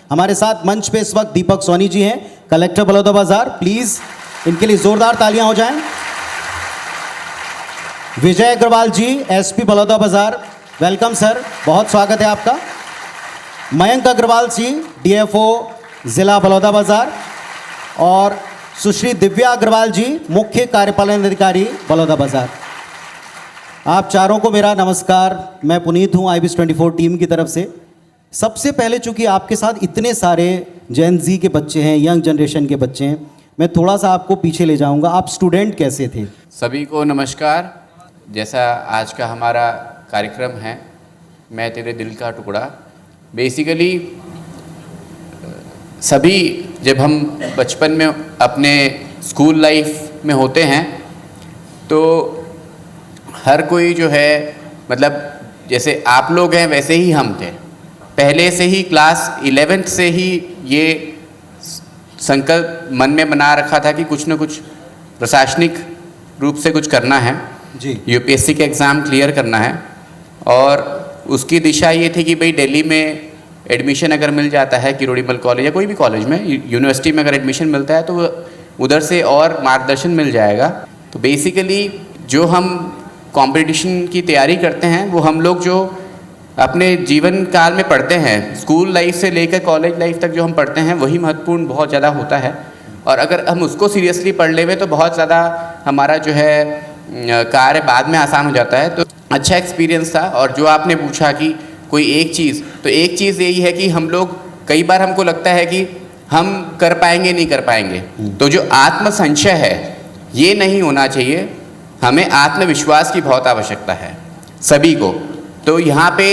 हमारे साथ मंच पे इस वक्त दीपक सोनी जी हैं, कलेक्टर बलौदाबाजार। प्लीज इनके लिए जोरदार तालियां हो जाएं। विजय अग्रवाल जी, एसपी बलौदाबाजार, वेलकम सर, बहुत स्वागत है आपका। मयंक अग्रवाल जी, डीएफओ जिला बलौदाबाजार, और सुश्री दिव्या अग्रवाल जी, मुख्य कार्यपालन अधिकारी बलौदाबाजार। आप चारों को मेरा नमस्कार। मैं पुनीत हूं IBIS24 टीम की तरफ से। सबसे पहले चूंकि आपके साथ इतने सारे जेन जी के बच्चे हैं, यंग जनरेशन के बच्चे हैं, मैं थोड़ा सा आपको पीछे ले जाऊंगा। आप स्टूडेंट कैसे थे? सभी को नमस्कार। जैसा आज का हमारा कार्यक्रम है, मैं तेरे दिल का टुकड़ा, बेसिकली सभी जब हम बचपन में अपने स्कूल लाइफ में होते हैं तो हर कोई जो है, मतलब जैसे आप लोग हैं वैसे ही हम थे। पहले से ही क्लास 11th से ही ये संकल्प मन में बना रखा था कि कुछ न कुछ प्रशासनिक रूप से कुछ करना है जी। यूपीएससी का एग्ज़ाम क्लियर करना है, और उसकी दिशा ये थी कि भाई दिल्ली में एडमिशन अगर मिल जाता है किरोड़ीमल कॉलेज या कोई भी कॉलेज में, यूनिवर्सिटी में अगर एडमिशन मिलता है तो उधर से और मार्गदर्शन मिल जाएगा। तो बेसिकली जो हम कंपटीशन की तैयारी करते हैं वो हम लोग जो अपने जीवन काल में पढ़ते हैं, स्कूल लाइफ से लेकर कॉलेज लाइफ तक जो हम पढ़ते हैं वही महत्वपूर्ण बहुत ज़्यादा होता है। और अगर हम उसको सीरियसली पढ़ लेवे तो बहुत ज़्यादा हमारा जो है कार्य बाद में आसान हो जाता है। तो अच्छा एक्सपीरियंस था। और जो आपने पूछा कि कोई एक चीज़, तो एक चीज़ यही है कि हम लोग कई बार हमको लगता है कि हम कर पाएंगे नहीं कर पाएंगे, तो जो आत्म संशय है ये नहीं होना चाहिए। हमें आत्मविश्वास की बहुत आवश्यकता है सभी को। तो यहाँ पे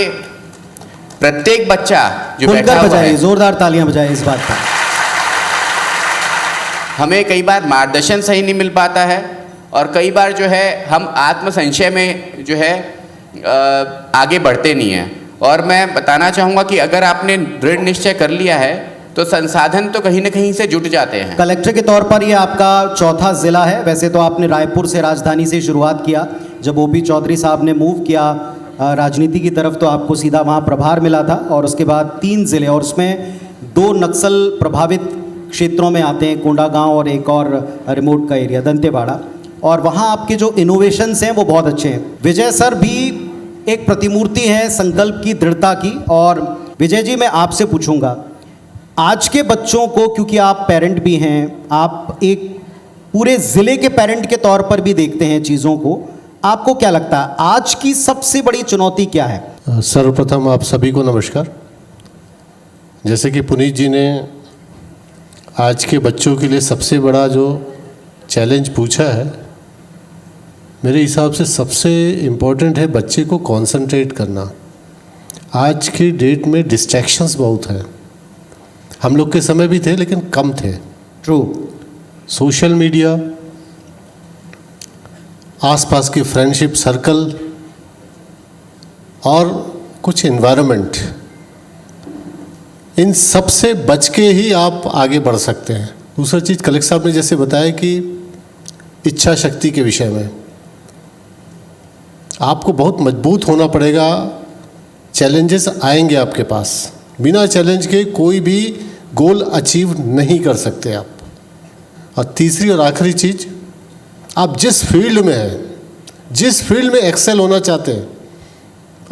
प्रत्येक बच्चा जो बैठा हुआ है, जोरदार तालियां बजाएं इस बात पर। हमें कई बार मार्गदर्शन सही नहीं मिल पाता है, और कई बार जो है हम आत्म संशय में जो है आगे बढ़ते नहीं हैं। और मैं बताना चाहूँगा कि अगर आपने दृढ़ निश्चय कर लिया है तो संसाधन तो कहीं ना कहीं से जुट जाते हैं। कलेक्टर के तौर पर ये आपका चौथा जिला है। वैसे तो आपने रायपुर से, राजधानी से शुरुआत किया। जब OP चौधरी साहब ने मूव किया राजनीति की तरफ तो आपको सीधा वहाँ प्रभार मिला था, और उसके बाद 3 जिले, और उसमें 2 नक्सल प्रभावित क्षेत्रों में आते हैं, कोंडागांव और एक और रिमोट का एरिया दंतेवाड़ा। और वहाँ आपके जो इनोवेशंस हैं वो बहुत अच्छे हैं। विजय सर भी एक प्रतिमूर्ति है संकल्प की, दृढ़ता की। और विजय जी, मैं आपसे पूछूंगा, आज के बच्चों को, क्योंकि आप पेरेंट भी हैं, आप एक पूरे ज़िले के पेरेंट के तौर पर भी देखते हैं चीज़ों को, आपको क्या लगता है आज की सबसे बड़ी चुनौती क्या है? सर्वप्रथम आप सभी को नमस्कार। जैसे कि पुनीत जी ने आज के बच्चों के लिए सबसे बड़ा जो चैलेंज पूछा है, मेरे हिसाब से सबसे इम्पोर्टेंट है बच्चे को कंसंट्रेट करना। आज की डेट में डिस्ट्रैक्शंस बहुत हैं। हम लोग के समय भी थे लेकिन कम थे। ट्रू। सोशल मीडिया, आसपास के फ्रेंडशिप सर्कल और कुछ एनवायरनमेंट, इन सब से बच के ही आप आगे बढ़ सकते हैं। दूसरा चीज़ कलेक्टर साहब ने जैसे बताया कि इच्छा शक्ति के विषय में आपको बहुत मजबूत होना पड़ेगा। चैलेंजेस आएंगे आपके पास, बिना चैलेंज के कोई भी गोल अचीव नहीं कर सकते आप। और तीसरी और आखिरी चीज़, आप जिस फील्ड में हैं, जिस फील्ड में एक्सेल होना चाहते हैं,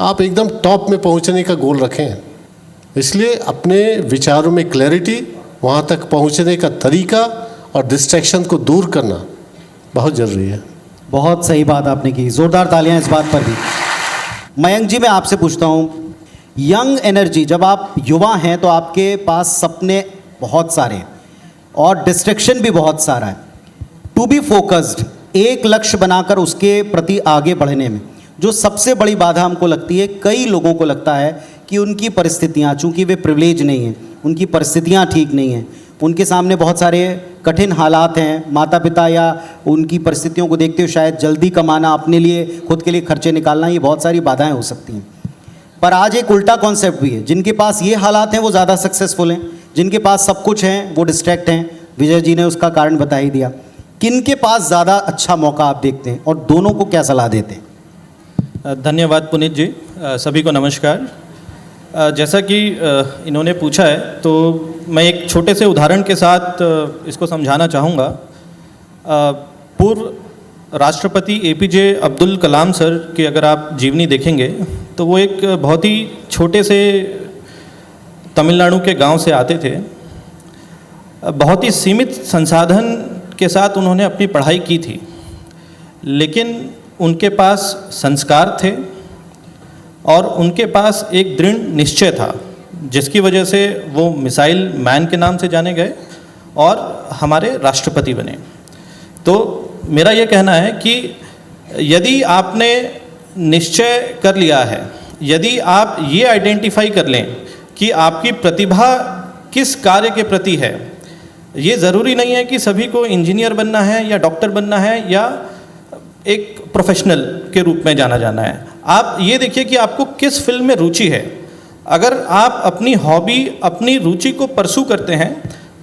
आप एकदम टॉप में पहुंचने का गोल रखें। इसलिए अपने विचारों में क्लैरिटी, वहाँ तक पहुँचने का तरीका और डिस्ट्रैक्शन को दूर करना बहुत ज़रूरी है। बहुत सही बात आपने की, जोरदार तालियां इस बात पर भी। मयंक जी, मैं आपसे पूछता हूँ, यंग एनर्जी, जब आप युवा हैं तो आपके पास सपने बहुत सारे हैं और डिस्ट्रैक्शन भी बहुत सारा है। टू बी फोकस्ड, एक लक्ष्य बनाकर उसके प्रति आगे बढ़ने में जो सबसे बड़ी बाधा हमको लगती है, कई लोगों को लगता है कि उनकी परिस्थितियाँ, चूँकि वे प्रिविलेज नहीं हैं, उनकी परिस्थितियाँ ठीक नहीं हैं, उनके सामने बहुत सारे कठिन हालात हैं, माता पिता या उनकी परिस्थितियों को देखते हुए शायद जल्दी कमाना, अपने लिए खुद के लिए खर्चे निकालना, ये बहुत सारी बाधाएं हो सकती हैं। पर आज एक उल्टा कॉन्सेप्ट भी है, जिनके पास ये हालात हैं वो ज़्यादा सक्सेसफुल हैं, जिनके पास सब कुछ हैं वो डिस्ट्रैक्ट हैं। विजय जी ने उसका कारण बता ही दिया। किन के पास ज़्यादा अच्छा मौका आप देखते हैं और दोनों को क्या सलाह देते हैं? धन्यवाद पुनीत जी। सभी को नमस्कार। जैसा कि इन्होंने पूछा है तो मैं एक छोटे से उदाहरण के साथ इसको समझाना चाहूँगा। पूर्व राष्ट्रपति एपीजे अब्दुल कलाम सर की अगर आप जीवनी देखेंगे तो वो एक बहुत ही छोटे से तमिलनाडु के गांव से आते थे। बहुत ही सीमित संसाधन के साथ उन्होंने अपनी पढ़ाई की थी, लेकिन उनके पास संस्कार थे और उनके पास एक दृढ़ निश्चय था, जिसकी वजह से वो मिसाइल मैन के नाम से जाने गए और हमारे राष्ट्रपति बने। तो मेरा ये कहना है कि यदि आपने निश्चय कर लिया है, यदि आप ये आइडेंटिफाई कर लें कि आपकी प्रतिभा किस कार्य के प्रति है, ये ज़रूरी नहीं है कि सभी को इंजीनियर बनना है या डॉक्टर बनना है या एक प्रोफेशनल के रूप में जाना है। आप ये देखिए कि आपको किस फील्ड में रुचि है। अगर आप अपनी हॉबी, अपनी रुचि को परसू करते हैं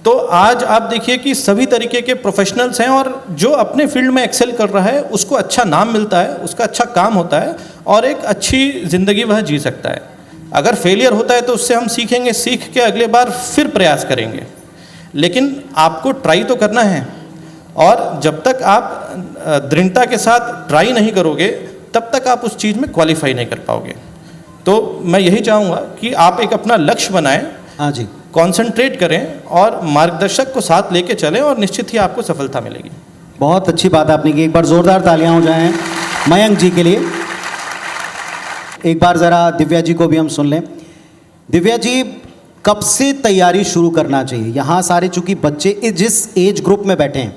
तो आज आप देखिए कि सभी तरीके के प्रोफेशनल्स हैं और जो अपने फील्ड में एक्सेल कर रहा है उसको अच्छा नाम मिलता है, उसका अच्छा काम होता है और एक अच्छी ज़िंदगी वह जी सकता है। अगर फेलियर होता है तो उससे हम सीखेंगे, सीख के अगले बार फिर प्रयास करेंगे, लेकिन आपको ट्राई तो करना है और जब तक आप दृढ़ता के साथ ट्राई नहीं करोगे तब तक आप उस चीज़ में क्वालिफाई नहीं कर पाओगे। तो मैं यही चाहूँगा कि आप एक अपना लक्ष्य बनाएं, हाँ जी, कंसंट्रेट करें और मार्गदर्शक को साथ लेके चलें और निश्चित ही आपको सफलता मिलेगी। बहुत अच्छी बात आपने की। एक बार ज़ोरदार तालियां हो जाएं मयंक जी के लिए। एक बार ज़रा दिव्या जी को भी हम सुन लें। दिव्या जी, कब से तैयारी शुरू करना चाहिए? यहाँ सारे चूँकि बच्चे जिस एज ग्रुप में बैठे हैं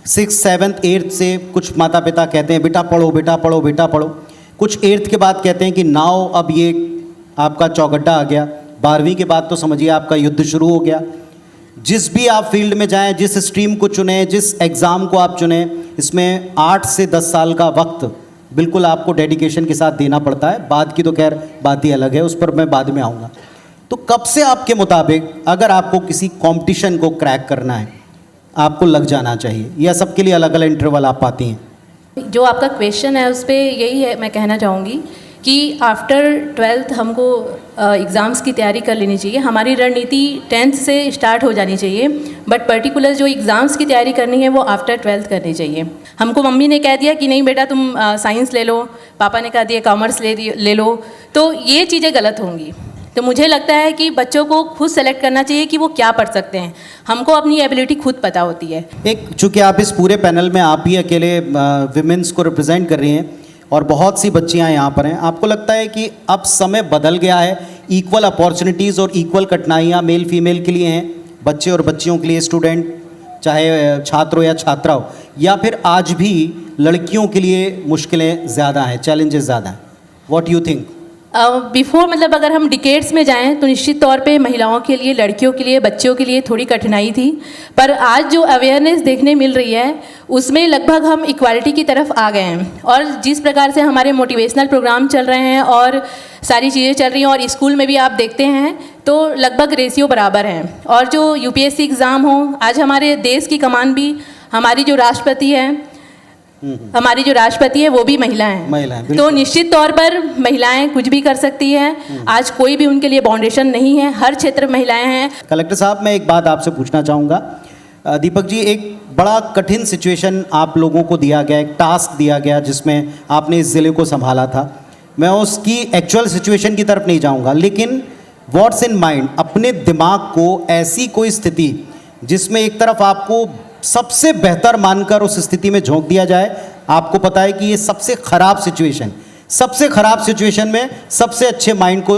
6th 7th 8th से, कुछ माता पिता कहते हैं बेटा पढ़ो बेटा पढ़ो बेटा पढ़ो, कुछ 8th के बाद कहते हैं कि नाउ अब ये आपका चौगड्डा आ गया, 12वीं के बाद तो समझिए आपका युद्ध शुरू हो गया। जिस भी आप फील्ड में जाएं, जिस स्ट्रीम को चुनें, जिस एग्ज़ाम को आप चुनें, इसमें 8 से 10 साल का वक्त बिल्कुल आपको डेडिकेशन के साथ देना पड़ता है। बाद की तो खैर बात ही अलग है, उस पर मैं बाद में आऊँगा। तो कब से आपके मुताबिक अगर आपको किसी कंपटीशन को क्रैक करना है आपको लग जाना चाहिए, या सबके लिए अलग अलग इंटरवल आप पाती हैं? जो आपका क्वेश्चन है उस पर यही है, मैं कहना चाहूँगी कि आफ्टर 12th हमको एग्ज़ाम्स की तैयारी कर लेनी चाहिए। हमारी रणनीति 10th से स्टार्ट हो जानी चाहिए, बट पर्टिकुलर जो एग्ज़ाम्स की तैयारी करनी है वो आफ्टर 12th करनी चाहिए। हमको मम्मी ने कह दिया कि नहीं बेटा तुम साइंस ले लो, पापा ने कह दिया कॉमर्स ले लो, तो ये चीज़ें गलत होंगी। तो मुझे लगता है कि बच्चों को खुद सेलेक्ट करना चाहिए कि वो क्या पढ़ सकते हैं। हमको अपनी एबिलिटी खुद पता होती है। एक चूँकि आप इस पूरे पैनल में आप ही अकेले विमेंस को रिप्रेजेंट कर रही हैं और बहुत सी बच्चियां यहाँ पर हैं, आपको लगता है कि अब समय बदल गया है, इक्वल अपॉर्चुनिटीज़ और इक्वल कठिनाइयाँ मेल फीमेल के लिए हैं, बच्चे और बच्चियों के लिए, स्टूडेंट चाहे छात्र हो या छात्रा हो, या फिर आज भी लड़कियों के लिए मुश्किलें ज़्यादा हैं, चैलेंजेस ज़्यादा हैं? What you think? बिफोर मतलब अगर हम डिकेड्स में जाएं तो निश्चित तौर पे महिलाओं के लिए, लड़कियों के लिए, बच्चियों के लिए थोड़ी कठिनाई थी, पर आज जो अवेयरनेस देखने मिल रही है उसमें लगभग हम इक्वालिटी की तरफ आ गए हैं। और जिस प्रकार से हमारे मोटिवेशनल प्रोग्राम चल रहे हैं और सारी चीज़ें चल रही हैं और स्कूल में भी आप देखते हैं तो लगभग रेशियो बराबर हैं। और जो यूपीएससी एग्ज़ाम हो, आज हमारे देश की कमान भी हमारी जो राष्ट्रपति है वो भी महिला हैं। तो निश्चित तौर पर महिलाएं कुछ भी कर सकती हैं। आज कोई भी उनके लिए बाउंडेशन नहीं है, हर क्षेत्र में महिलाएं हैं। कलेक्टर साहब, मैं एक बात आपसे पूछना चाहूँगा। दीपक जी, एक बड़ा कठिन सिचुएशन आप लोगों को दिया गया, एक टास्क दिया गया जिसमें आपने इस ज़िले को संभाला था। मैं उसकी एक्चुअल सिचुएशन की तरफ नहीं जाऊँगा, लेकिन व्हाट्स इन माइंड, अपने दिमाग को ऐसी कोई स्थिति जिसमें एक तरफ आपको सबसे बेहतर मानकर उस स्थिति में झोंक दिया जाए, आपको पता है कि ये सबसे ख़राब सिचुएशन में सबसे अच्छे माइंड को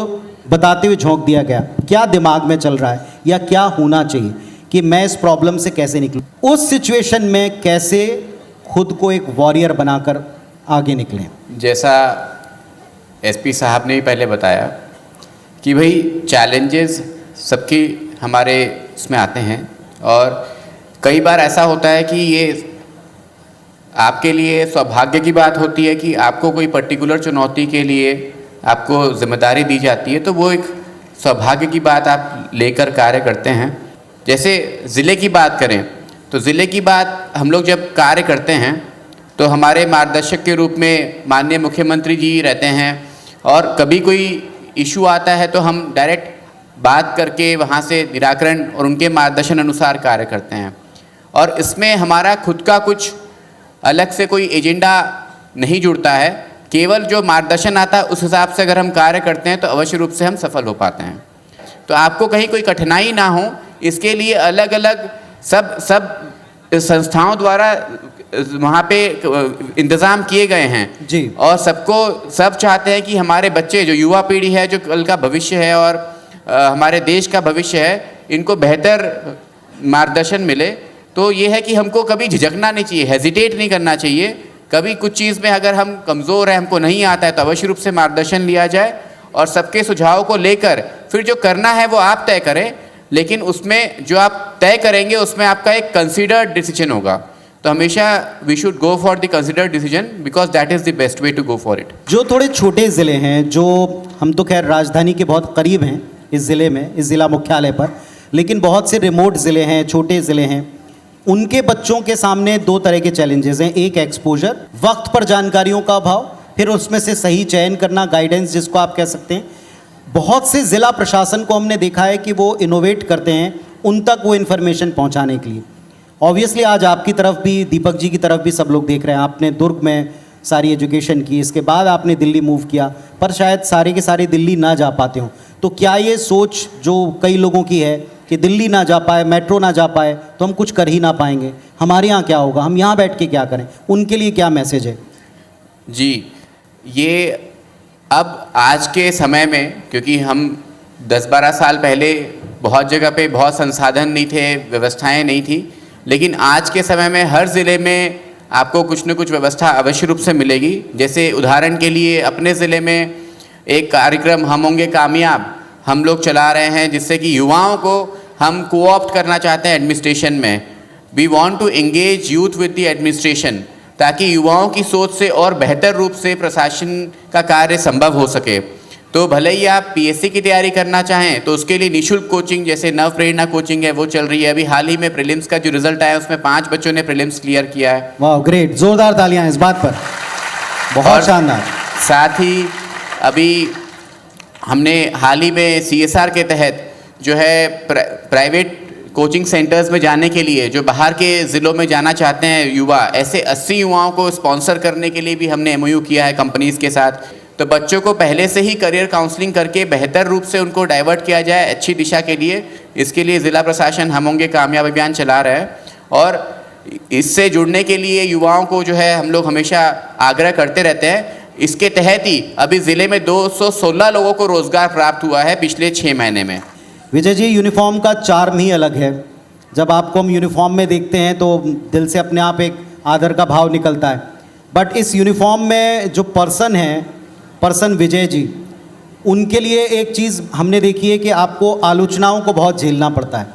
बताते हुए झोंक दिया गया, क्या दिमाग में चल रहा है या क्या होना चाहिए कि मैं इस प्रॉब्लम से कैसे निकलूं? उस सिचुएशन में कैसे खुद को एक वॉरियर बनाकर आगे निकलें? जैसा एसपी साहब ने भी पहले बताया कि भाई चैलेंजेस सबकी हमारे उसमें आते हैं और कई बार ऐसा होता है कि ये आपके लिए सौभाग्य की बात होती है कि आपको कोई पर्टिकुलर चुनौती के लिए आपको जिम्मेदारी दी जाती है, तो वो एक सौभाग्य की बात आप लेकर कार्य करते हैं। जैसे ज़िले की बात करें तो ज़िले की बात हम लोग जब कार्य करते हैं तो हमारे मार्गदर्शक के रूप में माननीय मुख्यमंत्री जी रहते हैं और कभी कोई इशू आता है तो हम डायरेक्ट बात करके वहाँ से निराकरण और उनके मार्गदर्शन अनुसार कार्य करते हैं। और इसमें हमारा खुद का कुछ अलग से कोई एजेंडा नहीं जुड़ता है, केवल जो मार्गदर्शन आता है उस हिसाब से अगर हम कार्य करते हैं तो अवश्य रूप से हम सफल हो पाते हैं। तो आपको कहीं कोई कठिनाई ना हो, इसके लिए अलग अलग सब संस्थाओं द्वारा वहाँ पे इंतज़ाम किए गए हैं जी। और सब चाहते हैं कि हमारे बच्चे, जो युवा पीढ़ी है, जो कल का भविष्य है और हमारे देश का भविष्य है, इनको बेहतर मार्गदर्शन मिले। तो ये है कि हमको कभी झिझकना नहीं चाहिए, हेजिटेट नहीं करना चाहिए। कभी कुछ चीज़ में अगर हम कमज़ोर हैं, हमको नहीं आता है, तो अवश्य रूप से मार्गदर्शन लिया जाए और सबके सुझावों को लेकर फिर जो करना है वो आप तय करें, लेकिन उसमें जो आप तय करेंगे उसमें आपका एक कंसिडर्ड डिसीजन होगा। तो हमेशा we should go for the considered decision because that is the best way to go for it. जो थोड़े छोटे ज़िले हैं, जो हम तो खैर राजधानी के बहुत करीब हैं इस ज़िले में, इस ज़िला मुख्यालय पर, लेकिन बहुत से रिमोट ज़िले हैं, छोटे ज़िले हैं, उनके बच्चों के सामने दो तरह के चैलेंजेस हैं। एक एक्सपोजर, वक्त पर जानकारियों का अभाव, फिर उसमें से सही चयन करना, गाइडेंस जिसको आप कह सकते हैं। बहुत से ज़िला प्रशासन को हमने देखा है कि वो इनोवेट करते हैं उन तक वो इन्फॉर्मेशन पहुंचाने के लिए। ऑब्वियसली आज आपकी तरफ भी, दीपक जी की तरफ भी सब लोग देख रहे हैं। आपने दुर्ग में सारी एजुकेशन की, इसके बाद आपने दिल्ली मूव किया, पर शायद सारे के सारे दिल्ली ना जा पाते हों। तो क्या ये सोच जो कई लोगों की है कि दिल्ली ना जा पाए, मेट्रो ना जा पाए तो हम कुछ कर ही ना पाएंगे, हमारे यहाँ क्या होगा, हम यहाँ बैठ के क्या करें, उनके लिए क्या मैसेज है? जी, ये अब आज के समय में, क्योंकि हम 10-12 साल पहले बहुत जगह पे बहुत संसाधन नहीं थे, व्यवस्थाएं नहीं थी, लेकिन आज के समय में हर ज़िले में आपको कुछ न कुछ व्यवस्था अवश्य रूप से मिलेगी। जैसे उदाहरण के लिए अपने ज़िले में एक कार्यक्रम हम होंगे कामयाब हम लोग चला रहे हैं, जिससे कि युवाओं को हम कोऑप्ट करना चाहते हैं एडमिनिस्ट्रेशन में। We want to engage youth with the administration, ताकि युवाओं की सोच से और बेहतर रूप से प्रशासन का कार्य संभव हो सके। तो भले ही आप पीएससी की तैयारी करना चाहें तो उसके लिए निःशुल्क कोचिंग, जैसे नव प्रेरणा कोचिंग है, वो चल रही है। अभी हाल ही में प्रीलिम्स का जो रिजल्ट आया उसमें 5 बच्चों ने प्रीलिम्स क्लियर किया है। वाह, ग्रेट, जोरदार तालियां इस बात पर, बहुत शानदार। साथ ही अभी हमने हाल ही में CSR के तहत जो है प्राइवेट कोचिंग सेंटर्स में जाने के लिए, जो बाहर के ज़िलों में जाना चाहते हैं युवा, ऐसे 80 युवाओं को स्पॉन्सर करने के लिए भी हमने MOU किया है कंपनीज़ के साथ। तो बच्चों को पहले से ही करियर काउंसलिंग करके बेहतर रूप से उनको डाइवर्ट किया जाए अच्छी दिशा के लिए। इसके लिए ज़िला प्रशासन हम होंगे कामयाब अभियान चला रहे हैं और इससे जुड़ने के लिए युवाओं को जो है हम लोग हमेशा आग्रह करते रहते हैं। इसके तहत ही अभी ज़िले में 216 लोगों को रोज़गार प्राप्त हुआ है पिछले 6 महीने में। विजय जी, यूनिफॉर्म का चार्म ही अलग है। जब आपको हम यूनिफॉर्म में देखते हैं तो दिल से अपने आप एक आदर का भाव निकलता है। बट इस यूनिफॉर्म में जो पर्सन विजय जी, उनके लिए एक चीज़ हमने देखी है कि आपको आलोचनाओं को बहुत झेलना पड़ता है,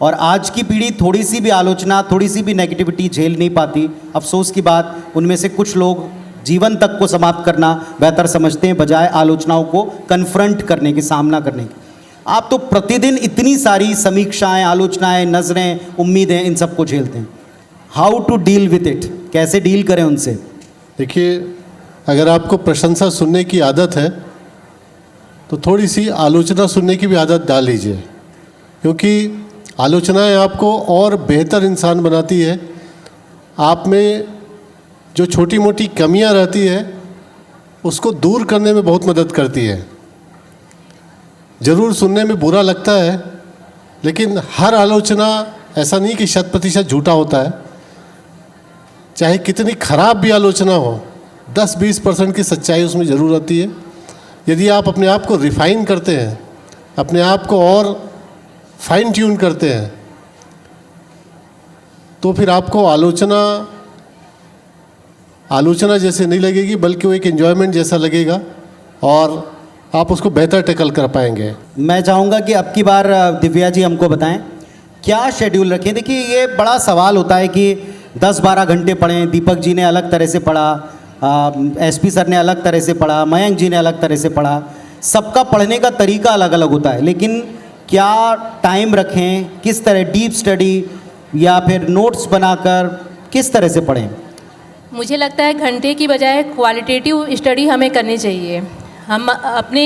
और आज की पीढ़ी थोड़ी सी भी आलोचना, थोड़ी सी भी नेगेटिविटी झेल नहीं पाती। अफसोस की बात, उनमें से कुछ लोग जीवन तक को समाप्त करना बेहतर समझते हैं बजाय आलोचनाओं को कन्फ्रंट करने की, सामना करने की। आप तो प्रतिदिन इतनी सारी समीक्षाएं, आलोचनाएं, नज़रें, उम्मीदें, इन सबको झेलते हैं। How to deal with it, कैसे डील करें उनसे? देखिए, अगर आपको प्रशंसा सुनने की आदत है तो थोड़ी सी आलोचना सुनने की भी आदत डाल लीजिए, क्योंकि आलोचनाएं आपको और बेहतर इंसान बनाती है। आप में जो छोटी मोटी कमियां रहती है उसको दूर करने में बहुत मदद करती है। ज़रूर सुनने में बुरा लगता है, लेकिन हर आलोचना ऐसा नहीं कि 100% झूठा होता है। चाहे कितनी खराब भी आलोचना हो, 10-20% की सच्चाई उसमें ज़रूर आती है। यदि आप अपने आप को रिफ़ाइन करते हैं, अपने आप को और फाइन ट्यून करते हैं, तो फिर आपको आलोचना जैसे नहीं लगेगी, बल्कि वो एक एन्जॉयमेंट जैसा लगेगा और आप उसको बेहतर टैकल कर पाएंगे। मैं चाहूँगा कि अब की बार दिव्या जी हमको बताएं क्या शेड्यूल रखें। देखिए, ये बड़ा सवाल होता है कि 10-12 घंटे पढ़ें। दीपक जी ने अलग तरह से पढ़ा, SP सर ने अलग तरह से पढ़ा, मयंक जी ने अलग तरह से पढ़ा। सबका पढ़ने का तरीका अलग अलग होता है, लेकिन क्या टाइम रखें, किस तरह, डीप स्टडी या फिर नोट्स बनाकर, किस तरह से पढ़ें? मुझे लगता है घंटे की बजाय क्वालिटेटिव स्टडी हमें करनी चाहिए। हम अपने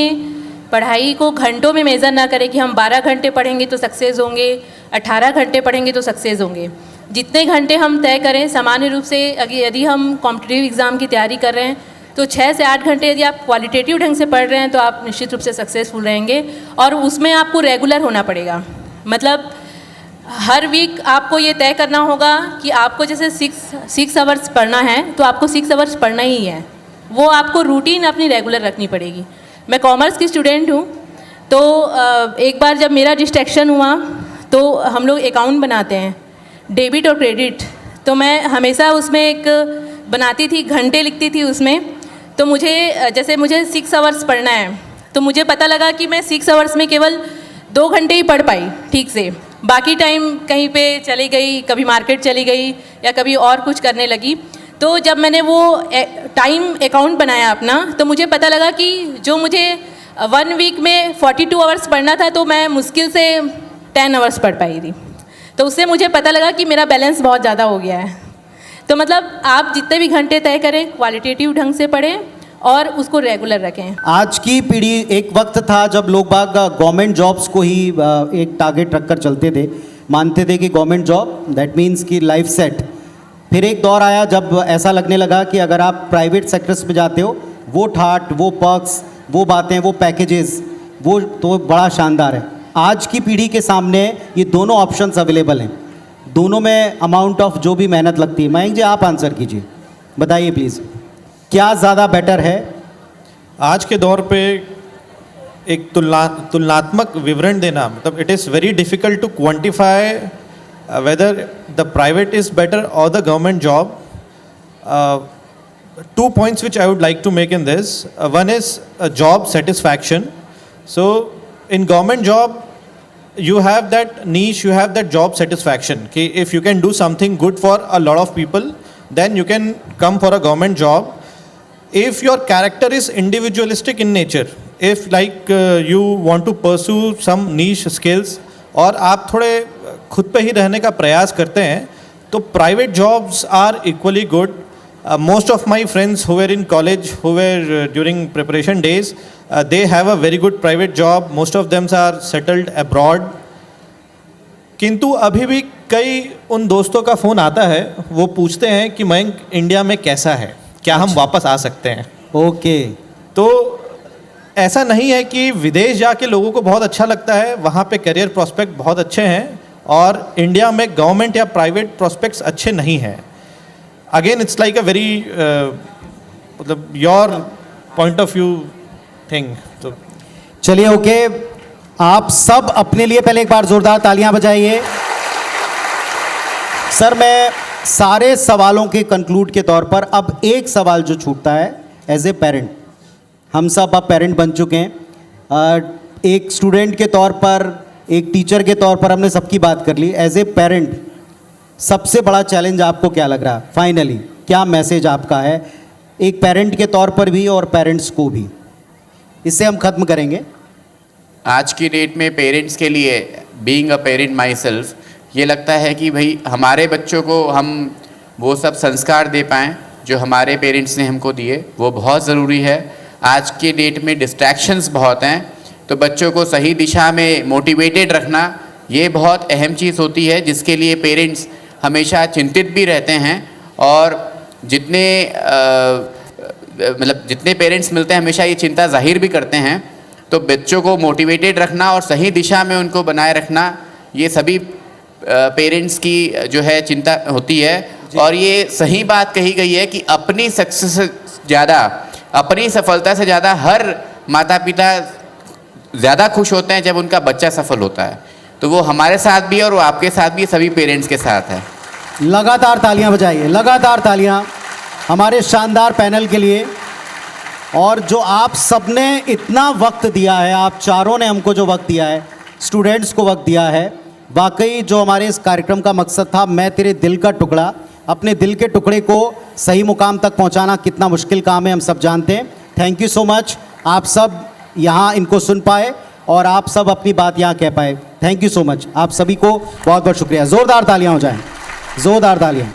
पढ़ाई को घंटों में मेज़र ना करें कि हम 12 घंटे पढ़ेंगे तो सक्सेस होंगे, 18 घंटे पढ़ेंगे तो सक्सेस होंगे। जितने घंटे हम तय करें, सामान्य रूप से यदि हम कॉम्पिटिटिव एग्ज़ाम की तैयारी कर रहे हैं तो 6 से 8 घंटे यदि आप क्वालिटेटिव ढंग से पढ़ रहे हैं तो आप निश्चित रूप से सक्सेसफुल रहेंगे। और उसमें आपको रेगुलर होना पड़ेगा, मतलब हर वीक आपको ये तय करना होगा कि आपको जैसे 6 आवर्स पढ़ना है तो आपको 6 आवर्स पढ़ना ही है, वो आपको रूटीन अपनी रेगुलर रखनी पड़ेगी। मैं कॉमर्स की स्टूडेंट हूँ, तो एक बार जब मेरा डिस्ट्रैक्शन हुआ तो हम लोग अकाउंट बनाते हैं, डेबिट और क्रेडिट, तो मैं हमेशा उसमें एक बनाती थी, घंटे लिखती थी उसमें। तो मुझे 6 आवर्स पढ़ना है, तो मुझे पता लगा कि मैं 6 आवर्स में केवल 2 घंटे ही पढ़ पाई ठीक से, बाकी टाइम कहीं पे चली गई, कभी मार्केट चली गई या कभी और कुछ करने लगी। तो जब मैंने वो टाइम अकाउंट बनाया अपना, तो मुझे पता लगा कि जो मुझे 1 वीक में 42 आवर्स पढ़ना था तो मैं मुश्किल से 10 आवर्स पढ़ पाई थी। तो उससे मुझे पता लगा कि मेरा बैलेंस बहुत ज़्यादा हो गया है। तो मतलब आप जितने भी घंटे तय करें, क्वालिटेटिव ढंग से पढ़ें और उसको रेगुलर रखें। आज की पीढ़ी, एक वक्त था जब लोग बाग गवर्नमेंट जॉब्स को ही एक टारगेट रखकर चलते थे, मानते थे कि गवर्नमेंट जॉब दैट मीन्स कि लाइफ सेट। फिर एक दौर आया जब ऐसा लगने लगा कि अगर आप प्राइवेट सेक्टर्स में जाते हो, वो ठाट, वो पर्क्स, वो बातें, वो पैकेजेस, वो तो बड़ा शानदार है। आज की पीढ़ी के सामने ये दोनों ऑप्शंस अवेलेबल हैं, दोनों में अमाउंट ऑफ जो भी मेहनत लगती है। मयंक जी, आप आंसर कीजिए, बताइए प्लीज़, क्या ज़्यादा बेटर है? आज के दौर पे एक तुलनात्मक विवरण देना, मतलब it is very difficult to quantify whether the private is better और the government job. 2 points which I would like to make in this. One is job satisfaction. So in government job, you have that niche, you have that job satisfaction. कि if you can do something good for a lot of people, then you can come for a government job. If your character is individualistic in nature, if like you want to pursue some niche skills और आप थोड़े खुद पे ही रहने का प्रयास करते हैं, तो private jobs are equally good. Most of my friends who were in college, who were during preparation days, they have a very good private job. Most of them are settled abroad. किंतु अभी भी कई उन दोस्तों का phone आता है, वो पूछते हैं कि मयंक, इंडिया में कैसा है, क्या हम वापस आ सकते हैं? ओके। तो ऐसा नहीं है कि विदेश जाके लोगों को बहुत अच्छा लगता है, वहाँ पे करियर प्रोस्पेक्ट बहुत अच्छे हैं और इंडिया में गवर्नमेंट या प्राइवेट प्रोस्पेक्ट्स अच्छे नहीं हैं। Again it's like a very मतलब your point of view thing. तो चलिए, ओके, आप सब अपने लिए पहले एक बार जोरदार तालियां बजाइए। सर, मैं सारे सवालों के कंक्लूड के तौर पर अब एक सवाल जो छूटता है, एज ए पेरेंट, हम सब अब पेरेंट बन चुके हैं, एक स्टूडेंट के तौर पर, एक टीचर के तौर पर हमने सबकी बात कर ली। एज ए पेरेंट सबसे बड़ा चैलेंज आपको क्या लग रहा है? फाइनली क्या मैसेज आपका है, एक पेरेंट के तौर पर भी और पेरेंट्स को भी? इससे हम ख़त्म करेंगे। आज की डेट में पेरेंट्स के लिए, being a parent my self, ये लगता है कि भाई हमारे बच्चों को हम वो सब संस्कार दे पाएँ जो हमारे पेरेंट्स ने हमको दिए, वो बहुत ज़रूरी है। आज के डेट में डिस्ट्रैक्शंस बहुत हैं, तो बच्चों को सही दिशा में मोटिवेटेड रखना ये बहुत अहम चीज़ होती है, जिसके लिए पेरेंट्स हमेशा चिंतित भी रहते हैं। और जितने पेरेंट्स मिलते हैं हमेशा ये चिंता जाहिर भी करते हैं। तो बच्चों को मोटिवेटेड रखना और सही दिशा में उनको बनाए रखना, ये सभी पेरेंट्स की जो है चिंता होती है। और ये सही बात कही गई है कि अपनी सक्सेस से ज़्यादा, अपनी सफलता से ज़्यादा हर माता पिता ज़्यादा खुश होते हैं जब उनका बच्चा सफल होता है। तो वो हमारे साथ भी और वो आपके साथ भी, सभी पेरेंट्स के साथ है। लगातार तालियां बजाइए, लगातार तालियां हमारे शानदार पैनल के लिए। और जो आप सबने इतना वक्त दिया है, आप चारों ने हमको जो वक्त दिया है, स्टूडेंट्स को वक्त दिया है, वाकई जो हमारे इस कार्यक्रम का मकसद था, मैं तेरे दिल का टुकड़ा, अपने दिल के टुकड़े को सही मुकाम तक पहुंचाना कितना मुश्किल काम है, हम सब जानते हैं। थैंक यू सो मच, आप सब यहाँ इनको सुन पाए और आप सब अपनी बात यहाँ कह पाए। थैंक यू सो मच, आप सभी को बहुत बहुत शुक्रिया। ज़ोरदार तालियाँ हो जाएं, ज़ोरदार तालियाँ।